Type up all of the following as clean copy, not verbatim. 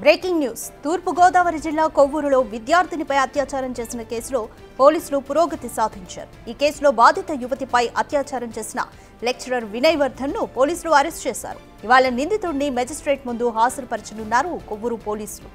Breaking news తూర్పు గోదావరి జిల్లా కొవ్వూరులో విద్యార్థినిపై అత్యాచారం చేసిన కేసులో పోలీసులు పురోగతి సాధించారు. ఈ కేసులో బాధిత యువతిపై అత్యాచారం చేసిన లెక్చరర్ వినయ్ వర్ధన్ ను పోలీసులు అరెస్ట్ చేశారు. ఇవాళ నిందితుడిని మెజిస్ట్రేట్ ముందు హాజరుపరచనున్నారు కొవ్వూరు పోలీసులు.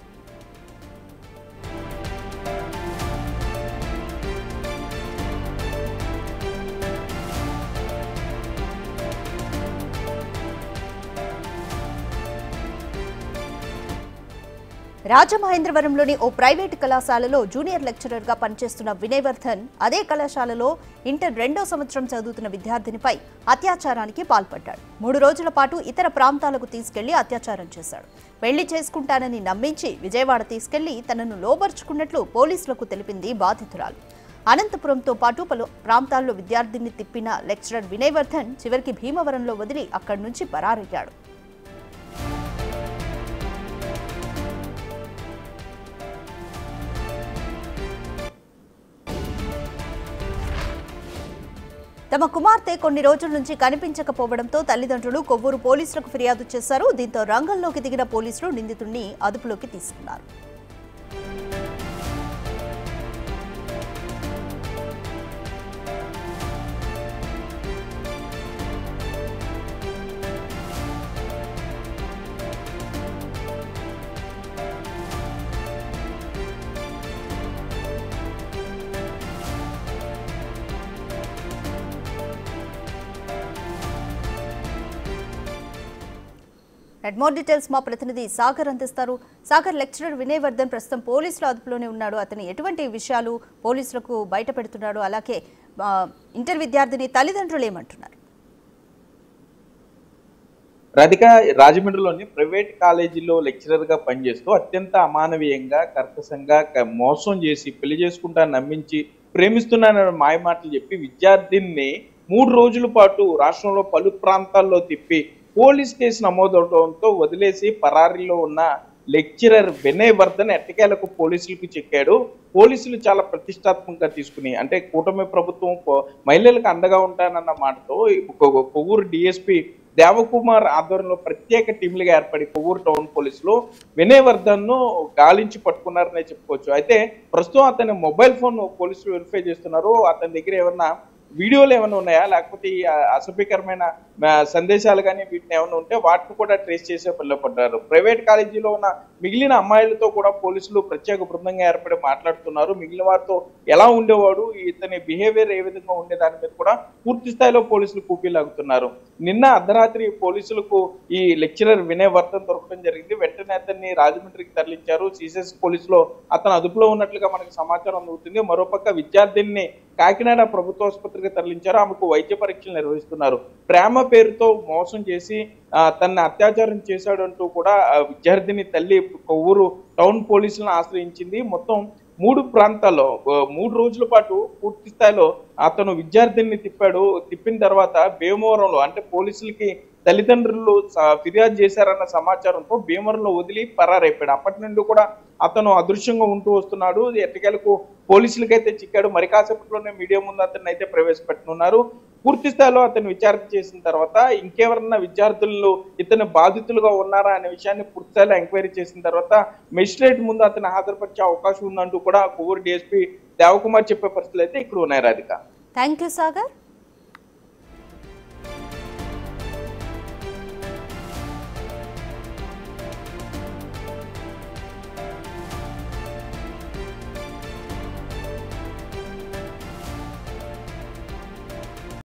రాజమహేంద్రవరంలోని ఓ ప్రైవేటు కళాశాలలో జూనియర్ లెక్చరర్ గా పనిచేస్తున్న వినయ్ వర్ధన్ అదే కళాశాలలో ఇంటర్ 2వ సంవత్సరం చదువుతున్న విద్యార్థినిపై అత్యాచారానికి పాల్పడ్డాడు. 3 రోజుల పాటు ఇతర ప్రాంతాలకు తీసుకెళ్లి అత్యాచారం చేశాడు. పెళ్లి చేసుకుంటానని నమ్మించి విజయవాడ తీసుకెళ్లి తనను లోబర్చుకున్నట్లు పోలీసులకు తెలిపింది బాధితురాలు. అనంతపురంతో పాటు పలు ప్రాంతాల్లో విద్యార్థిని తిప్పిన లెక్చరర్ వినయ్ వర్ధన్ చివరికి భీమవరంలో వదిలి అక్కడి నుంచి పరారయ్యాడు. తమ కుమార్తె కొన్ని రోజుల నుంచి కనిపించకపోవడంతో తల్లిదండ్రులు కొవ్వూరు పోలీసులకు ఫిర్యాదు చేశారు. దీంతో రంగంలోకి దిగిన పోలీసులు నిందితుడిని అదుపులోకి తీసుకున్నారు. మోర్ డీటెయిల్స్ మా ప్రతినిధి సాగర్ అందిస్తారు. సాగర్, లెక్చరర్ వినయ్ వర్ధన్ ప్రస్తుతం పోలీసుల అదుపులోనే ఉన్నాడు. అతను ఎటువంటి విషయాలు పోలీసులకు బయట పెడుతున్నాడు? అలాగే ఇంటర్ విద్యార్థిని తల్లిదండ్రులు ఏమంటున్నారు? రాధిక, రాజమండ్రిలోని ప్రైవేట్ కాలేజీలో లెక్చరర్ గా పనిచేస్తూ అత్యంత అమానవీయంగా, కర్కశంగా మోసం చేసి పెళ్లి చేసుకుంటా నమ్మించి ప్రేమిస్తున్నానని మాయమాటలు చెప్పి విద్యార్థిని 3 రోజుల పాటు రాష్ట్రంలో పలు ప్రాంతాల్లో తిప్పి పోలీస్ కేసు నమోదవడంతో వదిలేసి పరారీలో ఉన్న లెక్చరర్ వినయ్ వర్ధన్ ఎట్టకేలకు పోలీసులకు చిక్కాడు. పోలీసులు చాలా ప్రతిష్టాత్మకంగా తీసుకుని, అంటే కూటమి ప్రభుత్వం మహిళలకు అండగా ఉంటానన్న మాటతో కొవ్వూరు డిఎస్పీ దేవకుమార్ ఆధ్వర్యంలో ప్రత్యేక టీంలుగా ఏర్పడి కొవ్వూరు టౌన్ పోలీసులు వినయ్ వర్ధన్ ను గాలించి పట్టుకున్నారనే చెప్పుకోవచ్చు. అయితే ప్రస్తుతం అతని మొబైల్ ఫోన్ పోలీసులు వెరిఫై చేస్తున్నారు. అతని దగ్గర ఏమన్నా వీడియోలు ఏమైనా ఉన్నాయా, లేకపోతే అసభ్యకరమైన సందేశాలు కానీ వీటిని ఏమైనా ఉంటే వాటిని కూడా ట్రేస్ చేసే పనిలో పడ్డారు. ప్రైవేట్ కాలేజీలో ఉన్న మిగిలిన అమ్మాయిలతో కూడా పోలీసులు ప్రత్యేక బృందంగా ఏర్పడి మాట్లాడుతున్నారు. మిగిలిన వారితో ఎలా ఉండేవాడు, ఇతని బిహేవియర్ ఏ విధంగా ఉండే దాని మీద కూడా పూర్తి స్థాయిలో పోలీసులు కూపీలాగుతున్నారు. నిన్న అర్ధరాత్రి పోలీసులకు ఈ లెక్చరర్ వినయ్ వర్ధన్ దొరకడం జరిగింది. వెంటనే అతన్ని రాజమండ్రికి తరలించారు. సిసిఎస్ పోలీసులో అతను అదుపులో ఉన్నట్లుగా మనకు సమాచారం అందుతుంది. మరోపక్క విద్యార్థిని కాకినాడ ప్రభుత్వ ఆసుపత్రికి తరలించారు. ఆమెకు వైద్య పరీక్షలు నిర్వహిస్తున్నారు. ప్రేమ పేరుతో మోసం చేసి తనని అత్యాచారం చేశాడు అంటూ కూడా విద్యార్థిని తల్లి కొవ్వూరు టౌన్ పోలీసులను ఆశ్రయించింది. మొత్తం 3 ప్రాంతాల్లో 3 రోజుల పాటు పూర్తి స్థాయిలో అతను విద్యార్థిని తిప్పిన తర్వాత భీమవరంలో, అంటే పోలీసులకి తల్లిదండ్రులు ఫిర్యాదు చేశారన్న సమాచారంతో భీమవరంలో వదిలి పరారైపోయాడు. అప్పటి నుండి కూడా అతను అదృశ్యంగా ఉంటూ వస్తున్నాడు. ఎట్టకేలకు పోలీసులకైతే చిక్కాడు. మరి కాసేపట్లోనే మీడియా ముందు అతన్ని అయితే ప్రవేశపెట్టనున్నారు. పూర్తి స్థాయిలో అతను విచారణ చేసిన తర్వాత ఇంకెవరన్నా విద్యార్థులు ఇతను బాధితులుగా ఉన్నారా అనే విషయాన్ని పూర్తి స్థాయిలో ఎంక్వైరీ చేసిన తర్వాత మెజిస్ట్రేట్ ముందు అతను హాజరుపరిచే అవకాశం ఉందంటూ కూడా కొవ్వూరు డిఎస్పీ దేవకుమార్ చెప్పే పరిస్థితులు అయితే ఇక్కడ ఉన్నాయి. Radhika, thank you Sagar.